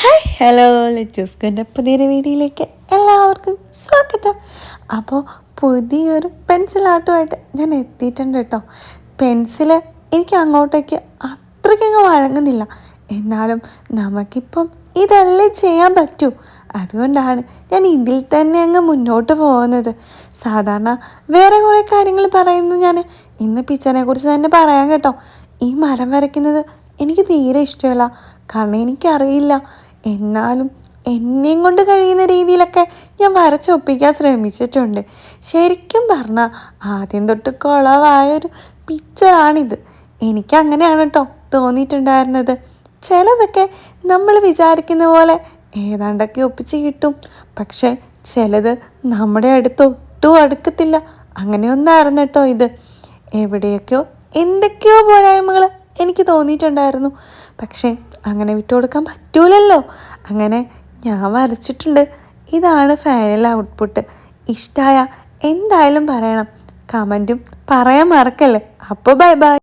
Hi hello ലെറ്റസ്കൻ്റെ പുതിയൊരു വീഡിയോയിലേക്ക് എല്ലാവർക്കും സ്വാഗതം. അപ്പോൾ പുതിയൊരു പെൻസിൽ ആർട്ടുമായിട്ട് ഞാൻ എത്തിയിട്ടുണ്ട് കേട്ടോ. പെൻസിൽ എനിക്ക് അങ്ങോട്ടേക്ക് അത്രയ്ക്കങ്ങ് വഴങ്ങുന്നില്ല, എന്നാലും നമുക്കിപ്പം ഇതല്ലേ ചെയ്യാൻ പറ്റൂ. അതുകൊണ്ടാണ് ഞാൻ ഇതിൽ തന്നെ അങ്ങ് മുന്നോട്ട് പോകുന്നത്. സാധാരണ വേറെ കുറേ കാര്യങ്ങൾ പറയുന്നത് ഞാൻ ഇന്ന് പിക്ചറിനെ കുറിച്ച് തന്നെ പറയാം കേട്ടോ. ഈ മരം വരയ്ക്കുന്നത് എനിക്ക് തീരെ ഇഷ്ടമല്ല, കാരണം എനിക്കറിയില്ല. എന്നാലും എന്നെയും കൊണ്ട് കഴിയുന്ന രീതിയിലൊക്കെ ഞാൻ വരച്ചൊപ്പിക്കാൻ ശ്രമിച്ചിട്ടുണ്ട്. ശരിക്കും പറഞ്ഞാൽ ആദ്യം തൊട്ട് കുളവായൊരു പിക്ചറാണിത്. എനിക്കങ്ങനെയാണ് കേട്ടോ തോന്നിയിട്ടുണ്ടായിരുന്നത്. ചിലതൊക്കെ നമ്മൾ വിചാരിക്കുന്ന പോലെ ഏതാണ്ടൊക്കെ ഒപ്പിച്ച് കിട്ടും, പക്ഷേ ചിലത് നമ്മുടെ അടുത്ത് ഒട്ടും അടുക്കത്തില്ല. അങ്ങനെയൊന്നായിരുന്നു കേട്ടോ ഇത്. എവിടെയൊക്കെയോ എന്തൊക്കെയോ പോരായ്മകൾ എനിക്ക് തോന്നിയിട്ടുണ്ടായിരുന്നു, പക്ഷേ അങ്ങനെ വിട്ടുകൊടുക്കാൻ പറ്റൂലല്ലോ. അങ്ങനെ ഞാൻ വരച്ചിട്ടുണ്ട്. ഇതാണ് ഫൈനൽ ഔട്ട്പുട്ട്. ഇഷ്ടമായ എന്തായാലും പറയണം, കമൻറ്റും പറയാൻ മറക്കല്ലേ. അപ്പോൾ ബൈ ബൈ.